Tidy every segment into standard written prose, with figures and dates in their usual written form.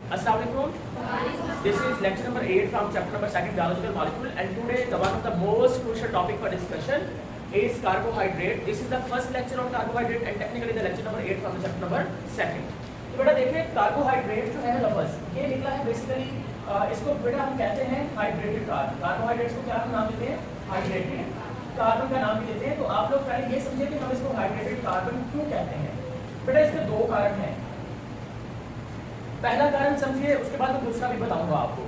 Assalamualaikum. This is lecture number 8 from chapter number 2 biological molecule, and today the one of the most crucial topic for discussion is carbohydrate. This is the first lecture on carbohydrate and technically the lecture number 8 from the chapter number 2. तो बेटा देखिए carbohydrate जो है लफ्ज़ ये निकला है basically इसको बेटा हम कहते हैं हाइड्रेटेड कार्बन। कार्बोहाइड्रेट्स को क्या हम नाम देते हैं? हाइड्रेटेड कार्बन का नाम भी देते हैं। तो आप लोग पहले ये समझिए कि हम इसको हाइड्रेटेड कार्बन क्यों कहते हैं। बेटा इसके दो कारण हैं। पहला कारण समझिए, उसके बाद मैं दूसरा भी बताऊंगा आपको।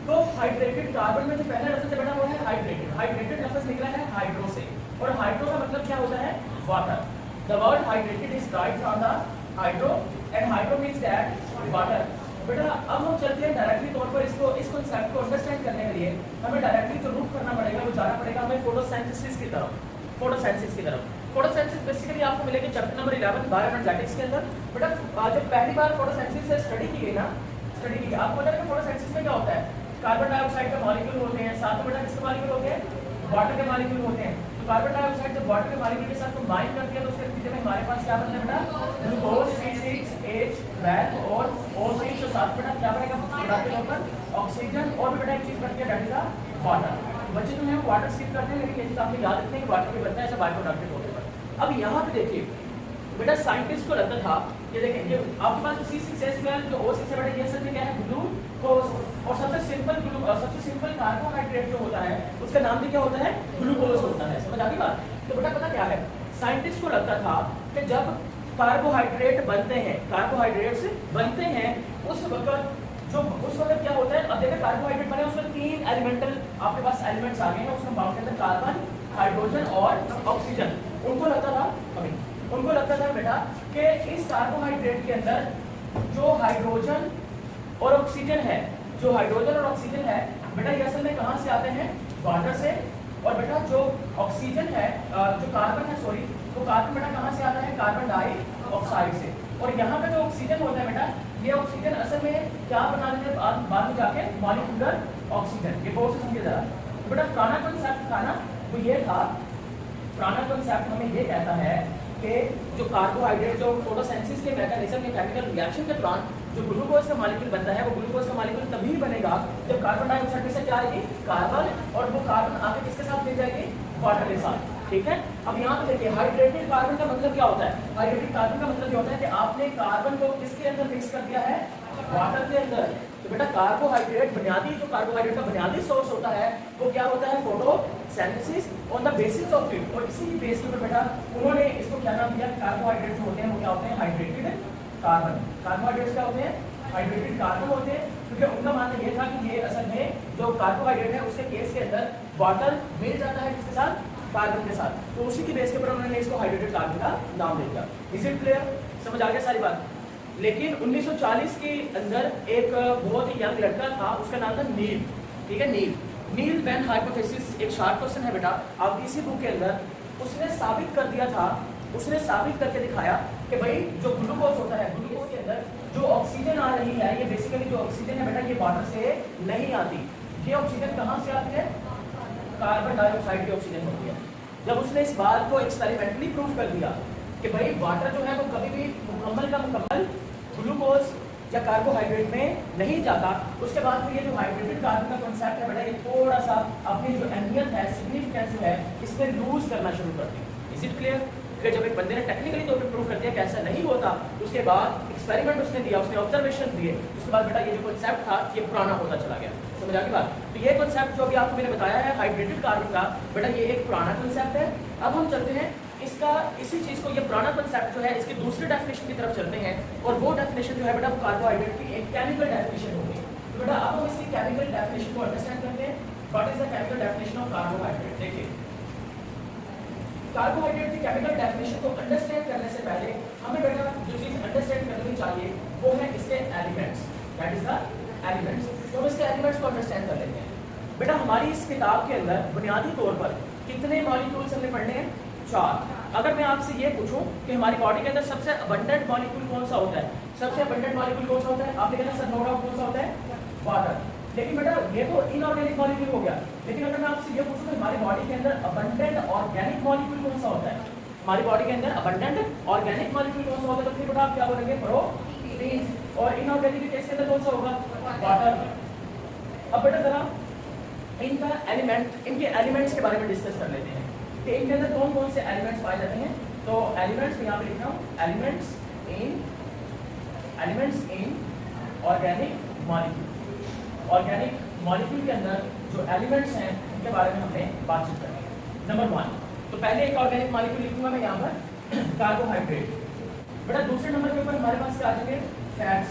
तो हाइड्रेटेड कार्बन में जो पहला लफ्ज़ बेटा वो है हाइड्रेटेड। हाइड्रेटेड लफ्ज़ निकला है हाइड्रो से, और हाइड्रो का मतलब क्या होता है? Water. The word hydrated is right from the hydro and hydro means that water. बेटा अब हम चलते हैं डायरेक्टली तौर पर इस कॉन्सेप्ट को अंडरस्टैंड करने के लिए हमें डायरेक्टली जो रुख करना पड़ेगा, वो जाना पड़ेगा हमें फोटोसिंथेसिस की तरफ। फोटोसिंथेसिस की तरफ फोटोसिंथेसिस बेसिकली आपको मिलेगी चैप्टर नंबर 11 बायोएनर्जेटिक्स के अंदर। बेटा जब पहली बार फोटोसिंथेसिस से स्टडी की गई ना, आपको पता है कि फोटोसिंथेसिस में क्या होता है? कार्बन डाइऑक्साइड के मॉलिक्यूल होते हैं, साथ में बेटा किसके मॉलिक्यूल होते हैं? वाटर के मॉलिक्यूल होते हैं। तो कार्बन डाइऑक्साइड जब वाटर के मॉलिक्यूल के साथ कंबाइन करती है तो उसके नतीजे में हमारे पास क्या बनता है बेटा? ग्लूकोज C6H12 और O6 के साथ बेटा क्या बनेगा? प्रोडक्ट के ऊपर ऑक्सीजन और भी बेटा एक चीज बनती है दैट इज द वाटर। बच्चे जो है वाटर स्किप करते हैं, लेकिन ये चीज आपको याद रखनी है कि वाटर भी बनता है ऐसा बाय प्रोडक्ट के तौर पर। अब यहाँ पे देखिए बेटा साइंटिस्ट को लगता था ये देखें ये आपके पास जो C6H12 जो O6 है बेटा ये असल में क्या है? ग्लूकोज। और सबसे सिंपल कार्बोहाइड्रेट जो होता है उसका नाम भी क्या होता है? ग्लूकोज होता है। समझ आ गई बात? तो बेटा पता क्या है, साइंटिस्ट को लगता था कि जब कार्बोहाइड्रेट बनते हैं, कार्बोहाइड्रेट्स बनते हैं उस वक्त क्या होता है? अब देखिए कार्बोहाइड्रेट बने उसमें 3 एलिमेंटल आपके पास एलिमेंट्स आ गए हैं, उसमें बाउंड करते हैं कार्बन, हाइड्रोजन और ऑक्सीजन। उनको लगता था बेटा कि इस कार्बोहाइड्रेट के अंदर जो हाइड्रोजन और ऑक्सीजन है, बेटा ये असल में कहाँ से आते हैं? वाटर से। और बेटा जो ऑक्सीजन है जो कार्बन है सॉरी वो कार्बन बेटा कहाँ से आता है? कार्बन डाइऑक्साइड से। और यहाँ पे जो ऑक्सीजन होता है बेटा ये ऑक्सीजन असल में क्या बना देते हैं बाद में जाके? Molecular oxygen. ये बहुत से समझिए जरा। बेटा पुराना कॉन्सेप्ट था ना, वो ये था, पुराना कॉन्सेप्ट हमें ये कहता है कि जो कार्बोहाइड्रेट जो फोटोसिंथेसिस के मैकेनिज्म के केमिकल रिएक्शन के दौरान जो ग्लूकोज का मॉलिक्यूल बनता है वो ग्लूकोज का मॉलिक्यूल तभी बनेगा जब कार्बन डाइऑक्साइड से क्या आएगी? कार्बन, और वो कार्बन आगे किसके साथ मिल जाएगी? वाटर के साथ। ठीक है। अब यहाँ पे देखिए हाइड्रेटेड कार्बन का मतलब क्या होता है? हाइड्रेटेड कार्बन का मतलब ये होता है कि आपने कार्बन को किसके अंदर मिक्स कर दिया है? वाटर के अंदर। तो बेटा कार्बोहाइड्रेट बुनियादी जो कार्बोहाइड्रेट का बुनियादी सोर्स होता है वो क्या होता है? Photosynthesis on the basis of it. और इसी की बेस के ऊपर बेटा उन्होंने इसको क्या नाम दिया? कार्बोहाइड्रेट जो होते हैं वो क्या होते हैं? Hydrated carbon. कार्बोहाइड्रेट्स क्या होते हैं? हाइड्रेटेड कार्बन होते हैं, क्योंकि उनका मानना ये था कि ये असल में जो कार्बोहाइड्रेट है उसके केस के अंदर वाटर मिल जाता है किसके साथ? कार्बन के साथ। तो उसी की बेस के ऊपर उन्होंने इसको हाइड्रेटेड कार्बन का नाम दे दिया। Is it clear? समझ आ गया सारी बात? लेकिन 1940 के अंदर एक बहुत ही यंग लड़का था, उसका नाम था नील। ठीक है, नील बेन हाइपोथेसिस एक शार्ट क्वेश्चन है बेटा आपकी इसी बुक के अंदर। उसने साबित कर दिया था, उसने साबित करके दिखाया कि भाई जो ग्लूकोज होता है, ग्लूकोज के अंदर जो ऑक्सीजन आ रही है ये बेसिकली जो ऑक्सीजन है बेटा ये वाटर से नहीं आती। ये ऑक्सीजन कहाँ से आती है? कार्बन डाइऑक्साइड की ऑक्सीजन होती है। जब उसने इस बात को एक्सपेरिमेंटली प्रूव कर दिया कि भाई वाटर जो है वो कभी भी मुकम्मल ग्लूकोज या कार्बोहाइड्रेट में नहीं जाता, उसके बाद फिर ये जो हाइड्रेटेड कार्बन का कॉन्सेप्ट है बेटा ये थोड़ा सा अपनी जो अहमियत है, सिग्निफिकेंस जो है इसमें लूज करना शुरू कर दी। Is it clear? जब एक बंदे ने टेक्निकली तौर पे प्रूव कर दिया कि ऐसा नहीं होता, उसके बाद एक्सपेरिमेंट उसने दिया, उसने ऑब्जर्वेशन दिए, उसके बाद बेटा ये जो कॉन्सेप्ट था ये पुराना होता चला गया। समझ आ गई बात? तो ये कॉन्सेप्ट जो अभी आपको मैंने बताया है हाइड्रेटेड कार्बन का बेटा ये एक पुराना कॉन्सेप्ट है। अब हम चलते हैं इसी चीज को, ये पुराना कॉन्सेप्ट जो है इसकी दूसरी डेफिनेशन की तरफ चलते हैं, और वो डेफिनेशन जो है बेटा वो कार्बोहाइड्रेट की एक केमिकल डेफिनेशन होगी। तो बेटा अब हम इसकी केमिकल डेफिनेशन को अंडरस्टैंड करते हैं। What is the chemical definition of carbohydrate? देखिए कार्बोहाइड्रेट की केमिकल डेफिनेशन को अंडरस्टैंड करने से पहले हमें बेटा जो चीज अंडरस्टैंड करनी चाहिए वो है इसके elements, that is the elements. तो हम इसके एलिमेंट्स को अंडरस्टैंड कर लेते हैं। बेटा हमारी इस किताब के अंदर बुनियादी तौर पर कितने मॉलिक्यूल्स हमने पढ़ने हैं? 4। अगर मैं आपसे ये पूछूं कि हमारी बॉडी के अंदर सबसे अबंडेंट मॉलिक्यूल कौन सा होता है? सबसे अबंडेंट मॉलिक्यूल कौन सा होता है? आपने कहना सर नो डाउट कौन सा होता है? वाटर। लेकिन बेटा ये तो इनऑर्गेनिक मॉलिक्यूल हो गया। लेकिन अगर मैं आपसे ये पूछूं कि हमारी बॉडी के अंदर अबंडेंट ऑर्गेनिक मॉलिक्यूल कौन सा होता है? हमारी बॉडी के अंदर अबंडेंट ऑर्गेनिक मॉलिक्यूल कौन सा होता है? तो फिर बेटा आप क्या बोलेंगे? प्रोटीन। और इनऑर्गेनिक के केस के अंदर कौन सा होगा? अब बेटा जरा इनका एलिमेंट, इनके एलिमेंट्स के बारे में डिस्कस कर लेते हैं कि इनके अंदर कौन कौन से एलिमेंट्स पाए जाते हैं। तो एलिमेंट्स यहाँ पे लिख रहा हूँ, elements in organic molecule. Organic molecule के अंदर जो एलिमेंट्स हैं उनके बारे में हमने बातचीत करनी है। नंबर 1, तो पहले एक ऑर्गेनिक मॉलिक्यूल लिखूंगा मैं यहाँ पर कार्बोहाइड्रेट। बेटा दूसरे नंबर के ऊपर हमारे पास क्या आ जाएंगे, फैट्स,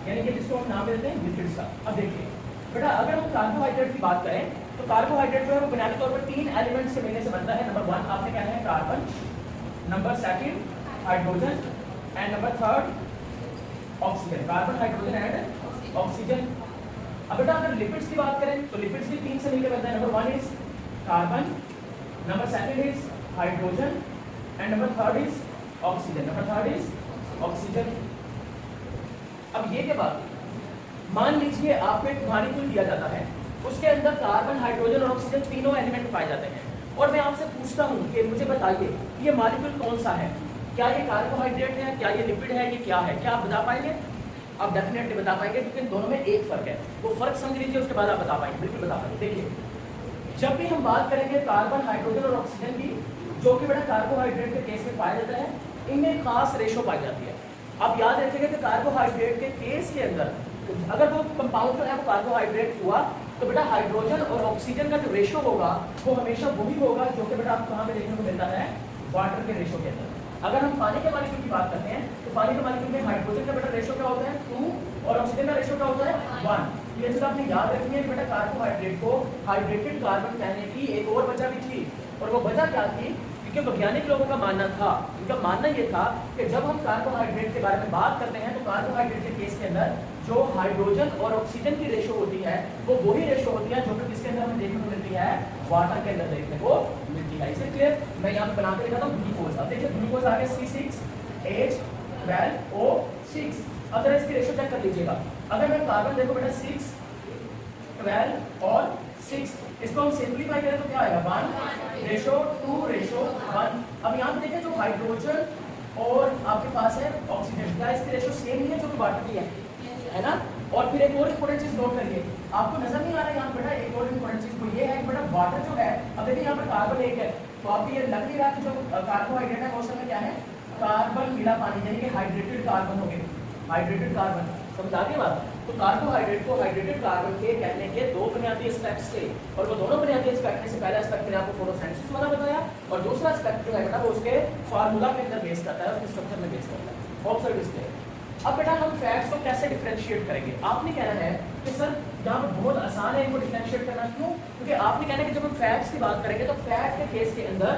यानी कि जिसको हम नाम देते हैं लिपिड्स का। अब देखिए बेटा अगर हम कार्बोहाइड्रेट की बात करें तो कार्बोहाइड्रेट जो है वो बुनियादी तौर पर 3 एलिमेंट्स के मिलने से बनता है। नंबर 1 आपने कहना है carbon, number 2 hydrogen and number 3 oxygen. Carbon, hydrogen and oxygen. अब बेटा अगर लिपिड्स की बात करें तो लिपिड्स भी 3 से मिलकर बनता है। Number 1 is carbon, number 2 is hydrogen and number 3 is oxygen. Number 3 is oxygen. अब ये के बाद मान लीजिए आपको एक मॉलिक्यूल दिया जाता है, उसके अंदर कार्बन, हाइड्रोजन और ऑक्सीजन तीनों एलिमेंट पाए जाते हैं, और मैं आपसे पूछता हूँ कि मुझे बताइए ये मॉलिक्यूल कौन सा है, क्या ये कार्बोहाइड्रेट है, क्या ये लिपिड है, ये क्या है, क्या आप बता पाएंगे? आप डेफिनेटली बता पाएंगे क्योंकि इन दोनों में एक फर्क है। वो फर्क समझ लीजिए, उसके बाद आप बता पाएंगे, बिल्कुल बता पाएंगे। देखिए जब भी हम बात करेंगे कार्बन, हाइड्रोजन और ऑक्सीजन की, जो कि बेटा कार्बोहाइड्रेट के केस में पाया जाता है, इनमें खास रेशो पाई जाती है। आप याद रखिएगा कि कार्बोहाइड्रेट के केस के अंदर अगर वो कंपाउंड जो है वो कार्बोहाइड्रेट हुआ तो बेटा हाइड्रोजन और ऑक्सीजन का जो रेशो होगा वो हमेशा वही होगा जो कि बेटा आपको कहाँ पे देखने को मिलता है, वाटर के रेशो के अंदर। अगर हम पानी के मॉलिक्यूल की बात करते हैं तो पानी के मॉलिक्यूल में हाइड्रोजन का बेटा रेशो क्या होता है 2 और ऑक्सीजन का रेशो क्या होता है 1। ये चीज आपने याद रखनी है कि बेटा कार्बोहाइड्रेट को हाइड्रेटेड कार्बन कहने की एक और वजह भी थी, और वो वजह क्या थी? क्योंकि वैज्ञानिक लोगों का मानना था, उनका मानना ये था कि जब हम कार्बोहाइड्रेट के बारे में बात करते हैं तो कार्बोहाइड्रेट के केस के अंदर जो हाइड्रोजन और ऑक्सीजन की रेशो होती है वो वही रेशो होती है जो कि किसके अंदर हमें देखने को मिलती है, वाटर के अंदर देखने को मिलती है। इसे क्लियर? मैं यहाँ पे बना के दिखाता हूँ ग्लूकोज। अब देखिए ग्लूकोज आ गया C6H12O6। अब जरा इसकी रेशो चेक कर लीजिएगा। अगर मैं कार्बन देखो बेटा 6, 12 और 6, इसको हम सिंपलीफाई करें तो क्या आएगा 1:2:1। अब यहाँ पे देखिए जो हाइड्रोजन और आपके पास है ऑक्सीजन, क्या इसकी रेशो सेम ही है जो कि वाटर की है ना? और फिर एक और इंपॉर्टेंट चीज नोट करिए, आपको नजर नहीं आ रहा है यहाँ बेटा एक और इंपॉर्टेंट चीज, वो ये है कि बेटा वाटर जो है, अब देखिए यहाँ पर कार्बन 1 है तो आपको ये लग नहीं रहा कि जो कार्बोहाइड्रेट है वो असल में क्या है, कार्बन मिला पानी, यानी कि हाइड्रेटेड कार्बन हो गए, हाइड्रेटेड कार्बन। समझा गई बात? तो कार्बोहाइड्रेट को हाइड्रेटेड कार्बन के कहने के 2 बुनियादी एस्पेक्ट्स थे, और वो दोनों बुनियादी एस्पेक्ट में से पहला एस्पेक्ट मैंने आपको फोटोसिंथेसिस वाला बताया, और दूसरा एस्पेक्ट जो है बेटा वो उसके फार्मूला के अंदर बेस करता है, उसके स्ट्रक्चर में बेस करता है। Hope sir display. अब बेटा हम फैट्स को कैसे डिफरेंशिएट करेंगे? आपने कहना है कि सर यहाँ पर बहुत आसान है इनको डिफरेंशिएट करना। क्यों? क्योंकि आपने कहना है कि जब हम फैट्स की बात करेंगे तो फैट के केस के अंदर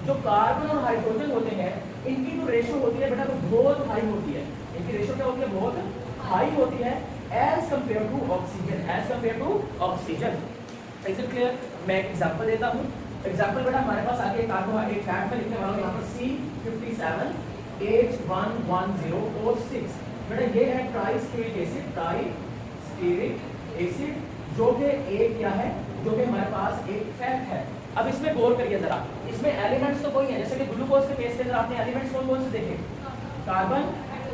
जो कार्बन और हाइड्रोजन होते हैं इनकी जो रेशो होती है बेटा वो बहुत हाई होती है। इनकी रेशो क्या होती है? बहुत हाई होती है as compare to oxygen, as compare to oxygen. Is it clear? मैं एक एग्जांपल देता हूँ। एग्जांपल बेटा हमारे पास आगे कार्बोहाइड्रेट फैट में लिखने वाला हूँ यहाँ पर C57H110O6। बेटा ये है ट्राइस्टेरिक एसिड, ट्राइस्टेरिक एसिड जो कि एक क्या है, जो कि हमारे पास एक फैट है। अब इसमें गौर करिए जरा, इसमें एलिमेंट्स तो कोई है, जैसे कि ग्लूकोज के केस के अंदर आपने एलिमेंट्स कौन कौन से देखे, कार्बन,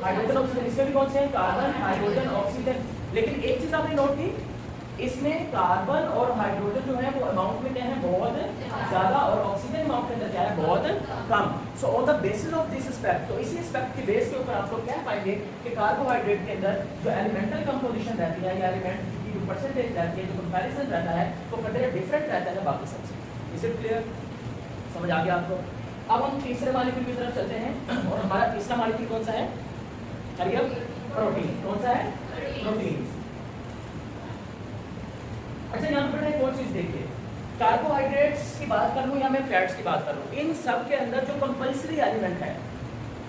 हाइड्रोजन, ऑक्सीजन। इसमें भी कौन से हैं? Carbon, hydrogen, oxygen. लेकिन एक चीज आपने नोट की, इसमें कार्बन और हाइड्रोजन जो है वो अमाउंट में क्या है, बहुत ज्यादा, और ऑक्सीजन अमाउंट के अंदर क्या है, बहुत कम। So on the basis of this aspect, तो इसी एस्पेक्ट के बेस के ऊपर आप लोग क्या पाएंगे कि कार्बोहाइड्रेट के अंदर जो एलिमेंटल कंपोजिशन रहती है या एलिमेंट की जो परसेंटेज रहती है, जो कंपैरिजन रहता है वो कंपेयर डिफरेंट रहता है बाकी सबसे। Is it clear? समझ आ गया आपको? अब हम तीसरे मॉलिक्यूल की तरफ चलते हैं, और हमारा तीसरा मॉलिक्यूल कौन सा है? प्रोटीन। कौन सा है? प्रोटीन। अच्छा यहाँ पर एक और चीज देखिए, कार्बोहाइड्रेट्स की बात कर लूँ या मैं फैट्स की बात कर लूँ, इन सब के अंदर जो कंपल्सरी एलिमेंट है,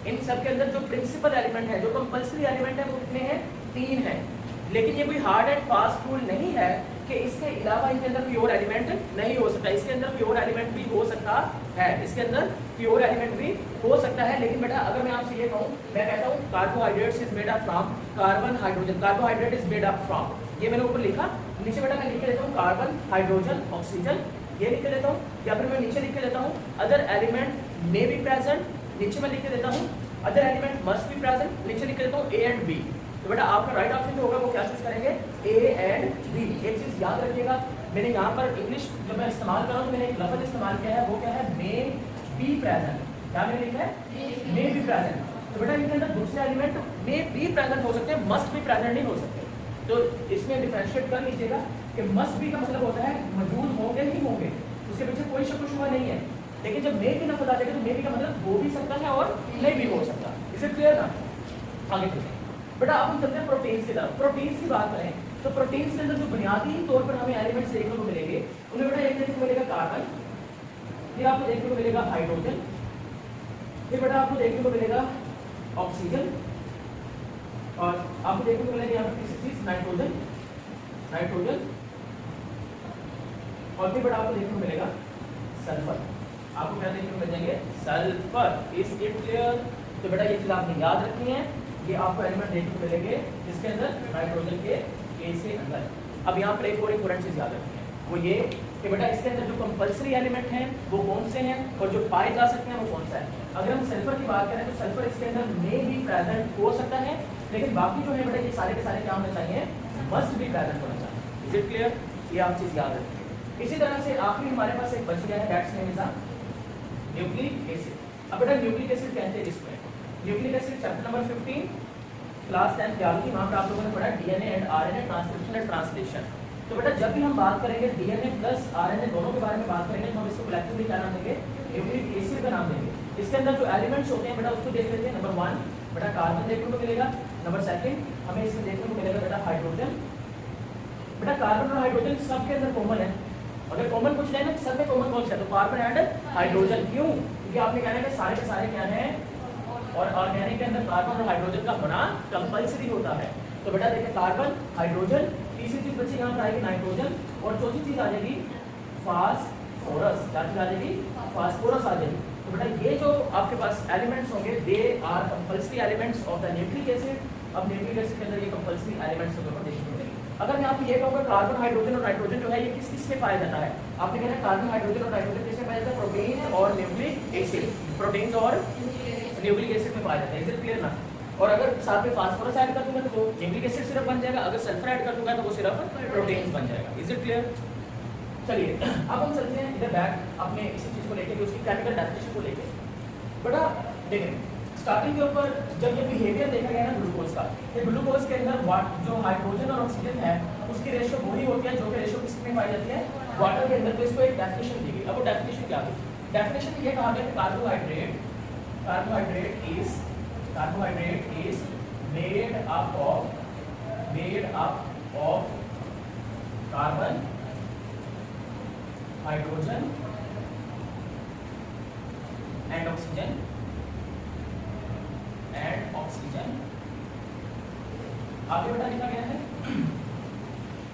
इन सब के अंदर जो प्रिंसिपल एलिमेंट है, जो कंपल्सरी एलिमेंट है वो कितने हैं? 3 हैं। लेकिन ये कोई हार्ड एंड फास्ट रूल नहीं है कि इसके अलावा इनके अंदर प्योर एलिमेंट नहीं हो सकता। इसके अंदर प्योर एलिमेंट भी हो सकता है, इसके अंदर प्योर एलिमेंट भी हो सकता है। लेकिन बेटा अगर मैं आपसे ये कहूँ, मैं कहता हूँ carbohydrates is made up from carbon, hydrogen. Carbohydrate is made up from, ये मैंने ऊपर लिखा, नीचे बेटा मैं लिख के देता हूँ कार्बन, हाइड्रोजन, ऑक्सीजन, ये लिख के देता हूँ, या फिर मैं नीचे लिख के देता हूँ other element may be present, नीचे मैं लिख के देता हूँ other element must be present, नीचे लिख के देता हूँ A एंड B। तो बेटा आपका राइट ऑप्शन जो होगा वो क्या चूज करेंगे? A चीज़ याद रखिएगा, मैंने यहाँ पर इंग्लिश जब मैं इस्तेमाल कर रहा हूँ तो मैंने एक लफ्ज़ इस्तेमाल किया है, वो क्या है, मे बी प्रेजेंट। क्या मैंने लिखा है, मे बी प्रेजेंट। तो बेटा इनके अंदर दूसरे एलिमेंट मे बी प्रेजेंट हो सकते हैं, मस्ट बी प्रेजेंट नहीं हो सकते। तो इसमें डिफरेंशिएट कर लीजिएगा कि मस्ट बी का मतलब होता है मौजूद होंगे ही होंगे, उसके पीछे कोई शक शुबा नहीं है। लेकिन जब मे बी लफ्ज़ आ जाएगा तो मे बी का मतलब हो भी सकता है और नहीं भी हो सकता। इसे क्लियर ना? आगे चलते हैं बेटा, अब हम चलते हैं प्रोटीन्स की तरफ। प्रोटीन्स की बात करें तो प्रोटीन्स के अंदर जो बुनियादी तौर पर हमें एलिमेंट्स देखने को मिलेंगे, उन्हें बेटा एक देखने को मिलेगा कार्बन, फिर आपको देखने को मिलेगा हाइड्रोजन, फिर बेटा आपको देखने को मिलेगा ऑक्सीजन, और आपको देखने को मिलेगा यहाँ पर तीसरी चीज नाइट्रोजन, और फिर बेटा आपको देखने को मिलेगा सल्फर। आपको क्या देखने को मिल जाएंगे, सल्फर। Is it clear? तो बेटा ये चीज आपने याद रखनी है, ये आपको एलिमेंट देखने को मिलेंगे जिसके अंदर नाइट्रोजन के केस के अंदर। अब यहाँ पर एक और इम्पोर्टेंट चीज याद रखनी है, वो ये कि बेटा इसके अंदर जो कंपल्सरी एलिमेंट हैं वो कौन से हैं और जो पाए जा सकते हैं वो कौन सा है। अगर हम सल्फर की बात करें तो सल्फर इसके अंदर में भी प्रेजेंट हो सकता है, लेकिन बाकी जो है बेटा ये सारे के सारे क्या होना चाहिए, मस्ट भी प्रेजेंट होना चाहिए। Is it clear? ये आप चीज याद रखिए। इसी तरह से आखिरी हमारे पास एक बच गया है, that's name is nucleic acid. अब बेटा न्यूक्लिक एसिड कहते हैं इसमें, nucleic acid chapter number 15 class 10 biology, वहाँ पर आप लोगों ने पढ़ा DNA and RNA, transcription and translation. तो बेटा जब भी हम बात करेंगे डीएनए प्लस आरएनए दोनों के बारे में बात करेंगे तो हम इसको कलेक्टिवली क्या नाम देंगे, न्यूक्लिक एसिड का नाम देंगे। इसके अंदर जो एलिमेंट्स होते हैं बेटा उसको देख लेते हैं। नंबर 1 बेटा कार्बन देखने को मिलेगा, नंबर 2 हमें इसमें देखने को मिलेगा बेटा हाइड्रोजन। बेटा कार्बन और हाइड्रोजन सबके अंदर कॉमन है, अगर कॉमन पूछ लेना सब में कॉमन कौन सा है तो कार्बन एंड हाइड्रोजन। क्यों? क्योंकि आपने कहना है कि सारे के सारे क्या हैं, और ऑर्गेनिक के अंदर कार्बन और हाइड्रोजन का होना कंपल्सरी होता है। तो बेटा देखिए कार्बन, हाइड्रोजन, तीसरी चीज बच्ची यहाँ पर आएगी नाइट्रोजन, और चौथी चीज आ जाएगी फास्फोरस। क्या चीज आ जाएगी, फास्फोरस आ जाएगी। तो बेटा ये जो आपके पास एलिमेंट्स होंगे they are compulsory elements of the nucleic acid. अब न्यूक्लिक एसिड के अंदर ये कंपल्सरी एलिमेंट्स को देखने को मिलेंगे। अगर मैं आपको ये कहूँगा कार्बन, हाइड्रोजन और नाइट्रोजन जो है ये किस किस में पाया जाता है, आपने कहना है कार्बन, हाइड्रोजन और नाइट्रोजन किसमें पाया जाता है, प्रोटीन और न्यूक्लिक एसिड, प्रोटीन और न्यूक्लिक एसिड में पाया जाता है। इज इट क्लियर ना? और अगर साथ में फास्फोरस ऐड कर दूंगा तो वो न्यूक्लिक एसिड सिर्फ बन जाएगा, अगर सल्फर ऐड कर दूंगा तो वो सिर्फ प्रोटीन्स बन जाएगा। Is it clear? चलिए अब हम चलते हैं इधर बैक अपने इसी चीज को लेके, उसकी केमिकल डेफिनेशन को लेके। बेटा देखें स्टार्टिंग के ऊपर जब ये बिहेवियर देखा गया ना ग्लूकोज का, ये ग्लूकोज के अंदर जो हाइड्रोजन और ऑक्सीजन है उसकी रेशियो वही होती है जो कि रेशियो किसमें पाई जाती है, वाटर के अंदर। तो इसको एक डेफिनेशन दी गई। अब वो डेफिनेशन क्या थी? डेफिनेशन ये कहा गया कि carbohydrate is made up of carbon, hydrogen and oxygen आगे बेटा लिखा गया है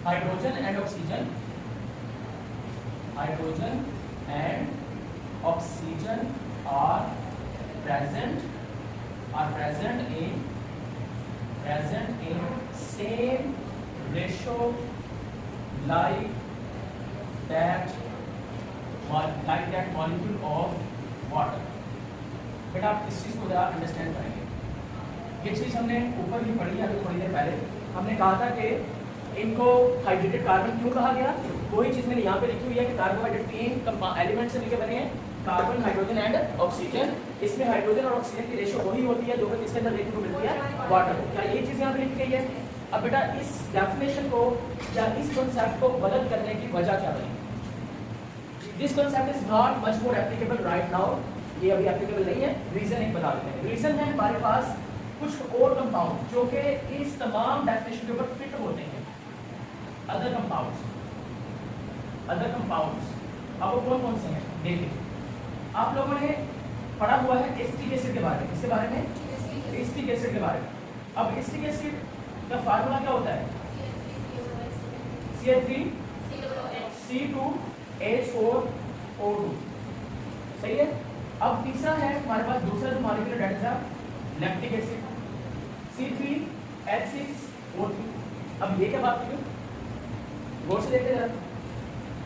hydrogen and oxygen are present in same ratio like that molecule of water। बेटा आप इस चीज को जरा अंडरस्टैंड करेंगे। ये चीज हमने ऊपर ही पढ़ी है अभी थोड़ी देर पहले। हमने कहा था कि इनको हाइड्रेटेड कार्बन क्यों कहा गया, वही चीज मैंने यहाँ पे लिखी हुई है कि कार्बोहाइड्रेट 3 एलिमेंट से मिलकर बने हैं, कार्बन, हाइड्रोजन एंड ऑक्सीजन। इसमें हाइड्रोजन और ऑक्सीजन की रेशियो वही होती है जो कि किसके अंदर देखने को मिलती है, वाटर। क्या ये चीज़ यहाँ पे लिखी गई है? अब बेटा इस डेफिनेशन को या इस कॉन्सेप्ट को गलत करने की वजह क्या बनी? This concept is not much more applicable right now, ये अभी एप्लीकेबल नहीं है। रीजन एक बता देते हैं। रीजन है हमारे पास कुछ और कंपाउंड जो कि इस तमाम डेफिनेशन के ऊपर फिट होते हैं, अदर कंपाउंड्स। अब वो कौन कौन से हैं देखिए। आप लोगों ने पढ़ा हुआ है एसिटिक एसिड के बारे में, इसके बारे में एसिटिक एसिड के बारे में। अब एसिटिक एसिड का फार्मूला क्या होता है? CH3CH4O2। सही है। अब तीसरा है हमारे पास दूसरा जो मॉलिक्यूल डेट है लैक्टिक एसिड C3H6O3। अब ये क्या बात की गौर से देखते जरा।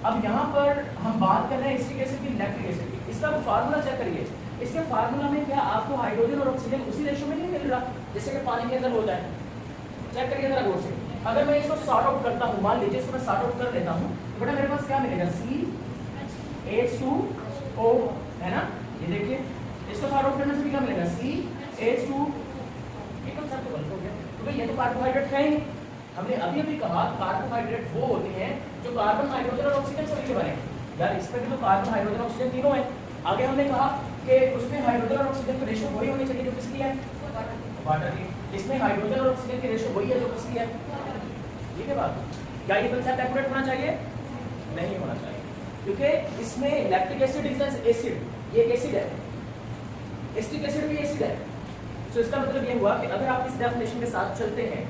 अब यहाँ पर हम बात कर रहे हैं एसिटिक एसिड की, लैक्टिक एसिड की। इसका फार्मूला चेक करिए। इसके फार्मूला में क्या आपको हाइड्रोजन और ऑक्सीजन उसी रेशियो में नहीं मिल रहा जैसे कि पानी के अंदर होता है? चेक करिए जरा गौर से। अगर मैं इसको सॉर्ट आउट करता हूँ, मान लीजिए इसको मैं सॉर्ट आउट कर लेता हूँ, तो बेटा मेरे पास क्या मिलेगा, CH2O है ना, ये देखिए इसको सॉर्ट आउट करने से क्या मिलेगा, CH2, ये कॉन्सेप्ट गलत हो गया क्योंकि ये तो कार्बोहाइड्रेट है ही। हमने अभी अभी कहा कार्बोहाइड्रेट वो होते हैं जो कार्बन, हाइड्रोजन और ऑक्सीजन से मिलकर बने। यार इसमें भी तो कार्बन, हाइड्रोजन, ऑक्सीजन तीनों है। आगे हमने कहा कि उसमें हाइड्रोजन और ऑक्सीजन की रेशियो वही होनी चाहिए जो किसकी है, वाटर की। इसमें हाइड्रोजन और ऑक्सीजन की रेशियो वही है जो किसकी है। ठीक है बात। क्या ये कंसेप्ट एक्यूरेट होना चाहिए? नहीं होना चाहिए, क्योंकि इसमें lactic acid is an acid, ये एक एसिड है, एसिटिक एसिड भी एसिड है। तो इसका मतलब ये हुआ कि अगर आप इस डेफिनेशन के साथ चलते हैं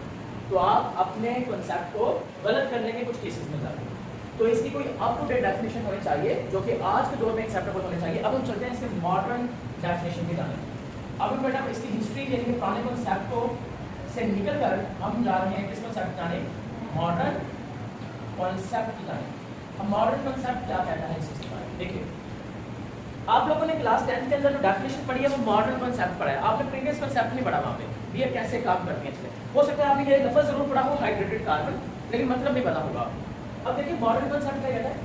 तो आप अपने कॉन्सेप्ट को गलत करने के कुछ केसेस में जाते हैं। तो इसकी कोई अप टू डेट डेफिनेशन होनी चाहिए जो कि आज के दौर में एक्सेप्टेबल होनी चाहिए। अब हम चलते हैं इसके मॉडर्न डेफिनेशन की जाने। अब बेटा इसकी हिस्ट्री यानी कि पुराने कॉन्सेप्ट को से निकल कर हम जा रहे हैं किस कॉन्सेप्ट जाने, मॉडर्न कॉन्सेप्ट की जाने। अब मॉडर्न कॉन्सेप्ट क्या कहता है इसके बारे में देखिए, आप लोगों ने क्लास 10 के अंदर जो डेफिनेशन पढ़ी है वो मॉडर्न कॉन्सेप्ट पढ़ा है, आपने प्रीवियस कॉन्सेप्ट नहीं पढ़ा वहाँ पे ये कैसे काम करती है। हो सकता है आपने ये लफ्ज़ जरूर पढ़ा हो हाइड्रेटेड कार्बन, लेकिन मतलब नहीं पता होगा। अब देखिए मॉडर्न कॉन्सेप्ट क्या कहता है,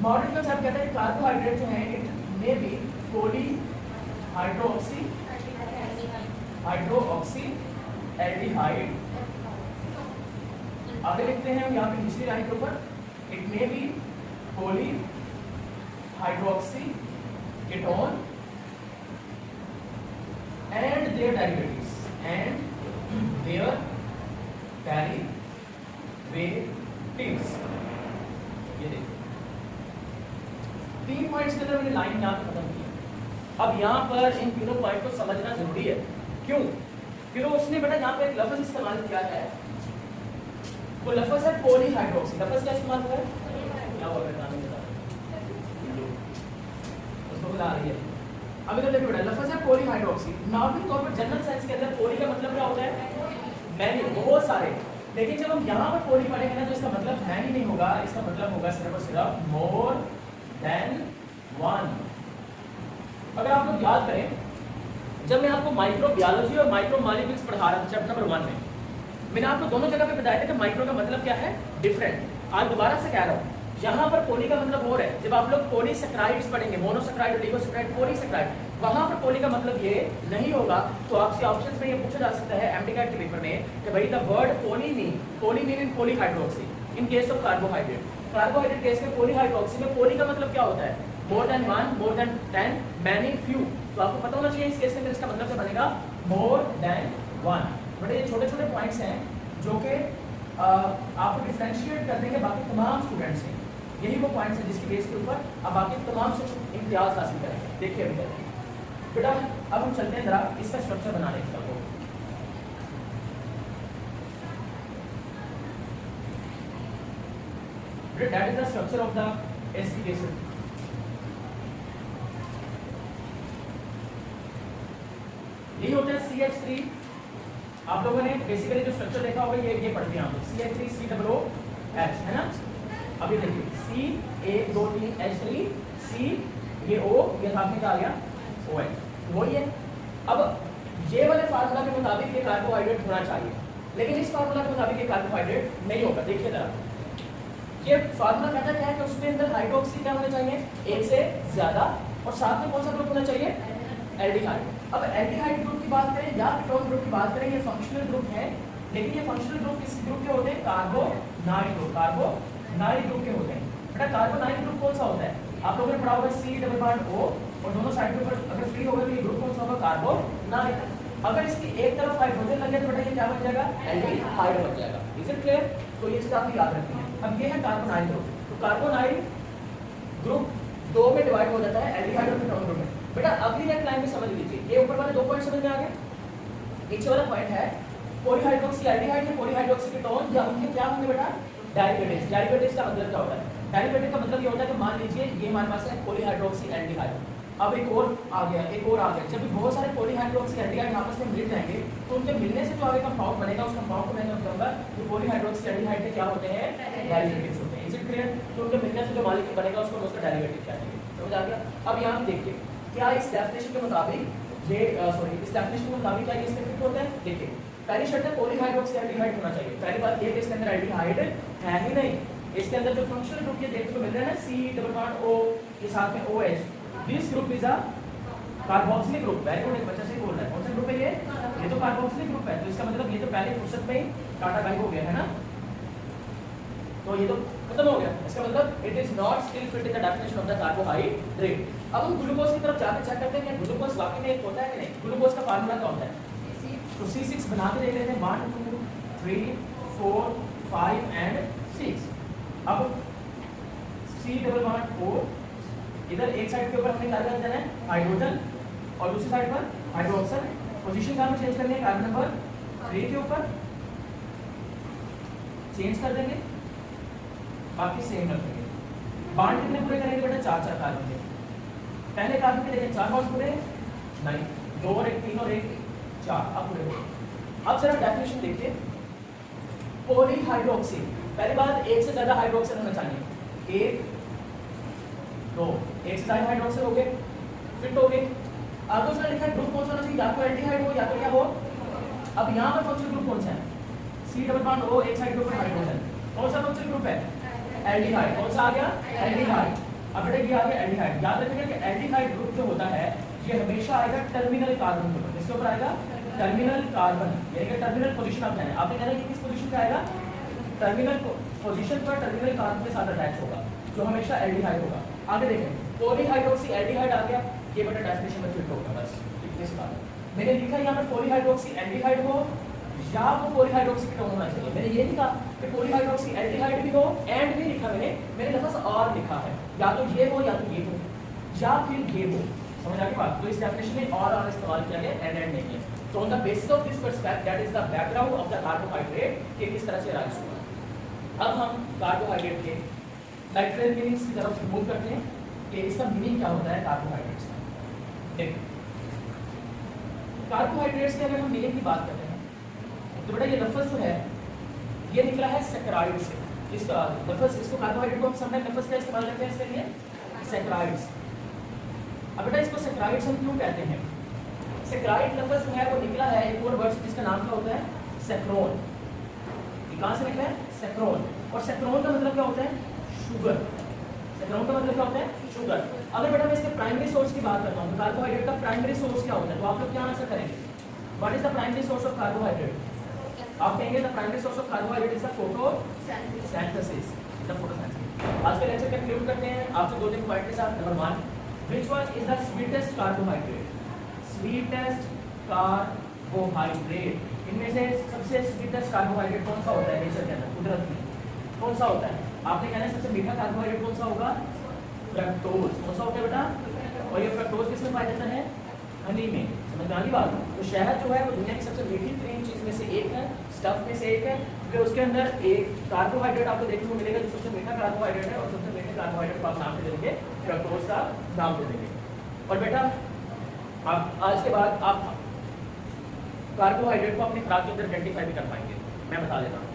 मॉडर्न कॉन्सेप्ट कहता है कार्बोहाइड्रेट जो है it may be poly hydroxy aldehyde. आगे लिखते हैं यहाँ पे दूसरी लाइन के ऊपर, it may be poly hydroxy ketone and their derivatives ये देखिए 3 पॉइंट्स के अंदर मैंने लाइन यहाँ पे खत्म किया। अब यहाँ पर इन तीनों पॉइंट को समझना जरूरी है। क्यों? क्योंकि उसने बेटा यहाँ पे एक लफ्ज इस्तेमाल किया है, वो लफ्ज है पॉलीहाइड्रोक्सी। लफ्ज क्या इस्तेमाल हुआ है, क्या बोल रहे हैं उसको बुला रही है। अब इधर देखिए बेटा लफ्ज है पॉलीहाइड्रोक्सी। नॉर्मल तौर पर जनरल सेंस के अंदर पॉली का मतलब क्या होता है, मैनी, बहुत सारे। लेकिन जब हम यहाँ पर पॉली पढ़ेंगे ना तो इसका मतलब मैनी नहीं होगा, इसका मतलब होगा सिर्फ और सिर्फ मोर देन वन। अगर आप लोग याद करें, जब मैं आपको माइक्रोबायोलॉजी और माइक्रोमॉलिक्यूल्स पढ़ा रहा था चैप्टर नंबर 1 में, मैंने आपको दोनों जगह पे बताया था कि माइक्रो का मतलब क्या है, डिफरेंट। आज दोबारा से कह रहा हूँ, यहाँ पर पॉली का मतलब और है। जब आप लोग पॉलीसेक्राइड्स पढ़ेंगे, मोनोसेक्राइड, ओलिगोसेक्राइड, पॉलीसेक्राइड, वहाँ पर पॉली का मतलब ये नहीं होगा। तो आपसे ऑप्शंस में ये पूछा जा सकता है एमडीकैट के पेपर में कि भाई the word poly mean in polyhydroxy in case of carbohydrate. Carbohydrate case में पॉलीहाइड्रोक्सी में पॉली का मतलब क्या होता है, more than one, more than 10, many, few. तो आपको पता होना चाहिए इस केस के अंदर इसका मतलब क्या बनेगा, मोर देन वन। बट ये छोटे छोटे पॉइंट्स हैं जो कि आपको डिफरेंशिएट कर देंगे बाकी तमाम स्टूडेंट्स से। यही वो पॉइंट्स हैं जिसकी बेस के ऊपर अब बाकी तमाम से इम्तियाज हासिल करेंगे। देखिए अभी बेटा अब हम चलते हैं जरा इसका स्ट्रक्चर बनाने की तरफ। That is the structure of the acetic acid. यही होता है CH3। आप लोगों ने बेसिकली जो स्ट्रक्चर देखा होगा ये पढ़ दिया हम, CH3COOH है ना। अभी देखिए C123H3 C ये O ये साथ में क्या आ गया OH, वही है। अब ये वाले फार्मूला के मुताबिक ये कार्बोहाइड्रेट होना चाहिए, लेकिन इस फार्मूला के मुताबिक ये कार्बोहाइड्रेट नहीं होगा। देखिए जरा ये फार्मूला कहता क्या है कि उसके अंदर हाइड्रोक्सी क्या होना चाहिए, एक से ज्यादा, और साथ में कौन सा ग्रुप होना चाहिए, एल्डिहाइड। अब एल्डिहाइड ग्रुप की बात करें या कीटोन ग्रुप की बात करें, ये फंक्शनल ग्रुप है, लेकिन ये फंक्शनल ग्रुप किस ग्रुप के होते हैं, कार्बोनाइल ग्रुप के होते हैं। बेटा कार्बोनाइल ग्रुप कौन सा होता है, आप लोगों ने पढ़ा होगा C⋯O और दोनों साइड के ऊपर अगर फ्री होगा तो ये ग्रुप कौन सा होगा, कार्बोनाइल। अगर इसकी एक तरफ हाइड्रोजन लगे तो बेटा ये क्या बन जाएगा, एल्डिहाइड बन जाएगा। Is it clear? तो ये चीज आपको याद रखनी है। अब ये है कार्बोनाइल ग्रुप, तो कार्बोनाइल ग्रुप दो में डिवाइड हो जाता है, एल्डिहाइड और कीटोन ग्रुप में। बेटा अगली एक लाइन में समझ लीजिए, ये ऊपर वाले 2 पॉइंट समझ में आ गए। नीचे वाला पॉइंट है पॉलीहाइड्रोक्सी एल्डिहाइड या पॉलीहाइड्रोक्सी कीटोन, या उनके क्या होंगे बेटा, डेरिवेटिव्स। डेरिवेटिव्स का मतलब क्या होता है, डेरिवेटिव का मतलब ये होता है कि मान लीजिए ये हमारे पास है पॉलीहाइड्रोक्सी एल्डिहाइड, अब एक और आ गया। जब बहुत सारे पॉलीहाइड्रोक्सी एल्डिहाइड आपस में मिल जाएंगे तो उनके मिलने से जो आगे कंपाउंड बनेगा उस कंपाउंड को मैं कहूंगा कि पॉलीहाइड्रोक्सी एल्डिहाइड के क्या होते हैं, डेरिवेटिव्स होते हैं। Is it clear? तो उनके मिलने से जो मॉलिक्यूल बनेगा उसको उसका डेरिवेटिव कहेंगे। समझ आ गया? अब यहाँ पे देखिए क्या इस डेफिनेशन के मुताबिक ये इस डेफिनेशन के मुताबिक क्या ये इसमें फिट होता है। देखिए पहली शर्त है पॉलीहाइड्रोक्सी एल्डिहाइड होना चाहिए। पहली बात ये कि इसके अंदर एल्डिहाइड है ही नहीं। इसके अंदर जो फंक्शनल ग्रुप ये देखने को मिल रहा है ना C डबल बॉन्ड O के साथ में OH, this group is a carboxylic group. Very good, एक बच्चा सही बोल रहा है। कौन सा ग्रुप है ये तो कार्बोक्सिलिक ग्रुप है। तो इसका मतलब ये तो पहले फुर्सत में ही टाटा गायब हो गया है ना, तो ये तो खत्म हो गया। इसका मतलब it is not still fit in the definition of the carbohydrate. अब हम ग्लूकोज की तरफ जाकर चेक करते हैं कि ग्लूकोज वाकई में एक होता है कि नहीं। ग्लूकोज का फार्मूला क्या होता है? तो C6 बना के देख लेते हैं, 1 2 3 4 5 एंड 6। अब C डबल बॉन्ड O, इधर एक साइड के ऊपर हमने क्या कर देना है हाइड्रोजन, और दूसरी साइड पर हाइड्रोक्सल। पोजीशन कहाँ पे चेंज करनी है? कार्बन नंबर 3 के ऊपर चेंज कर देंगे, बाकी सेम रखेंगे। बॉन्ड कितने पूरे करेंगे बेटा? 4 कार्बन के। पहले कार्बन के देखें 4 बॉन्ड पूरे नहीं, 2 और 1 3 और 1 4, अब पूरे हो। अब जरा डेफिनेशन देखिए, पॉलीहाइड्रोक्सी। पहली बात, एक से ज्यादा हाइड्रोक्सिल होना चाहिए। 1 2, एक से ज्यादा हाइड्रोक्सिल हो गए, फिट हो गए। आगे उसने लिखा है ग्रुप कौन सा होना चाहिए? या तो एल्डिहाइड हो या तो क्या हो। अब यहाँ पर फंक्शनल ग्रुप कौन सा है? C डबल बॉन्ड O, एक साइड के ऊपर हाइड्रोजन। कौन सा फंक्शनल ग्रुप है? एल्डिहाइड। कौन सा आ गया? एल्डिहाइड। अब बेटा ये आ गया एल्डिहाइड। याद रखिएगा कि एल्डिहाइड ग्रुप जो होता है ये हमेशा आएगा टर्मिनल कार्बन के ऊपर। इसके ऊपर आएगा टर्मिनल कार्बन, यानी कि टर्मिनल पोजीशन आप कहना है। आपने कहना है कि किस पोजीशन पे आएगा? टर्मिनल पोजीशन पर टर्मिनल कार्बन के साथ अटैच होगा, जो हमेशा एल्डिहाइड होगा। आगे देखें, पॉलीहाइड्रोक्सी एल्डिहाइड आ गया, ये बेटा डेफिनेशन में फिट होगा। बस इतने से बात है। मैंने लिखा यहाँ पर पॉलीहाइड्रोक्सी एल्डिहाइड हो या वो पॉलीहाइड्रोक्सी कीटोन होना चाहिए। मैंने ये लिखा कि पॉलीहाइड्रोक्सी एल्डिहाइड भी हो, एंड भी लिखा मैंने लफ्ज़ और लिखा है, या तो ये हो या तो ये हो या फिर ये हो। समझ आ गई बात? तो इस डेफिनेशन में और इस्तेमाल किया गया, एंड नहीं है। तो on the basis of this perspective, that is the background of the carbohydrate कि किस तरह से राइज हुआ। अब हम कार्बोहाइड्रेट के लाइटरेल मीनिंग्स की तरफ मूव करते हैं कि इसका मीनिंग क्या होता है कार्बोहाइड्रेट्स का। देखिए, कार्बोहाइड्रेट्स की अगर हम मीनिंग की बात करते हैं तो बेटा ये लफ्ज़ जो है ये निकला है सैकराइड से। इसका लफ्ज़, इसको कार्बोहाइड्रेट को हम समटाइम लफ्ज़ का इस्तेमाल करते हैं इसके लिए, सैकराइड्स। अब बेटा इसको सैकराइड्स हम क्यों कहते हैं? सैकराइड लफ्ज़ जो है वो निकला है एक और वर्ड जिसका नाम क्या होता है? सैक्रोन। ये कहाँ से निकला है? सैक्रोन। और सैक्रोन का मतलब क्या होता है? शुगर। सैक्रोन का मतलब क्या होता है? शुगर। अगर बेटा मैं इसके प्राइमरी सोर्स की बात करता हूँ तो कार्बोहाइड्रेट का प्राइमरी सोर्स क्या होता है? तो आप लोग क्या आंसर करेंगे? What is the primary source of carbohydrate? आप कहेंगे the primary source of carbohydrate is the photosynthesis. The photosynthesis. आज के लेक्चर कंक्लूड करते हैं आपके 2-3 पॉइंट के साथ। Number 1, which one is the sweetest carbohydrate? Sweetest carbohydrate, इनमें से सबसे स्वीटेस्ट कार्बोहाइड्रेट कौन सा होता है नेचर के अंदर, कुदरत में? कौन सा होता है? आपने कहना है सबसे मीठा कार्बोहाइड्रेट कौन सा होगा? फ्रक्टोज। कौन सा होता है बेटा? और ये फ्रक्टोज किसमें पाया जाता है? हनी में। समझ में आ गई बात? तो शहद जो है वो दुनिया की सबसे मीठी तरीन चीज़ में से एक है, स्टफ में से एक है, क्योंकि उसके अंदर एक कार्बोहाइड्रेट आपको देखने को मिलेगा जो सबसे मीठा कार्बोहाइड्रेट है, और सबसे मीठे कार्बोहाइड्रेट को आप नाम दे देंगे फ्रक्टोज का नाम दे देंगे। और बेटा आप आज के बाद आप कार्बोहाइड्रेट को अपनी खुराक के अंदर आइडेंटिफाई भी कर पाएंगे। मैं बता देता हूँ,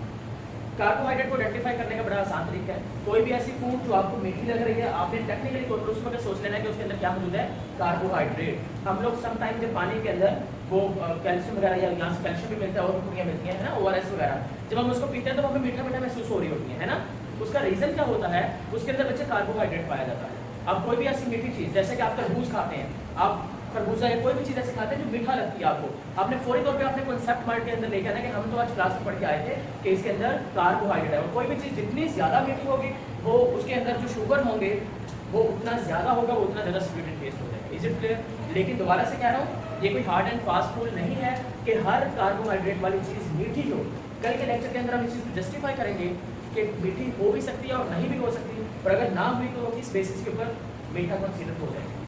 कार्बोहाइड्रेट को आइडेंटिफाई करने का बड़ा आसान तरीका है। कोई भी ऐसी फूड जो आपको मीठी लग रही है, आपने टेक्निकली तौर पर उसको सोच लेना है कि उसके अंदर क्या मौजूद है? कार्बोहाइड्रेट। हम लोग समटाइम जब पानी के अंदर वो कैल्शियम वगैरह, या यहाँ से कैल्शियम भी मिलता है और कुड़ियाँ मिलती हैं, है ना, ORS वगैरह, जब हम उसको पीते हैं तो हमें मीठा मीठा महसूस हो रही होती है ना। उसका रीज़न क्या होता है? उसके अंदर बच्चे कार्बोहाइड्रेट पाया जाता है। अब कोई भी ऐसी मीठी चीज़, जैसे कि आप तरबूज खाते हैं, आप खरबूजा या कोई भी चीज़ ऐसे खाते हैं जो मीठा लगती है आपको, आपने फौरी तौर पे अपने कॉन्सेप्ट माइंड के अंदर लेके आना कि हम तो आज क्लास में पढ़ के आए थे कि इसके अंदर कार्बोहाइड्रेट है। और कोई भी चीज़ जितनी ज़्यादा मीठी होगी वो उसके अंदर जो शुगर होंगे वो उतना ज़्यादा होगा, वो उतना ज़्यादा स्वीट एंड टेस्ट हो जाएगा। Is it clear? लेकिन दोबारा से कह रहा हूँ, ये कोई हार्ड एंड फास्ट रूल नहीं है कि हर कार्बोहाइड्रेट वाली चीज़ मीठी हो। कल के लेक्चर के अंदर हम इस चीज़ को जस्टिफाई करेंगे कि मीठी हो भी सकती है और नहीं भी हो सकती, पर अगर ना हुई तो किस बेसिस के ऊपर मीठा कंसीडर हो जाएगा।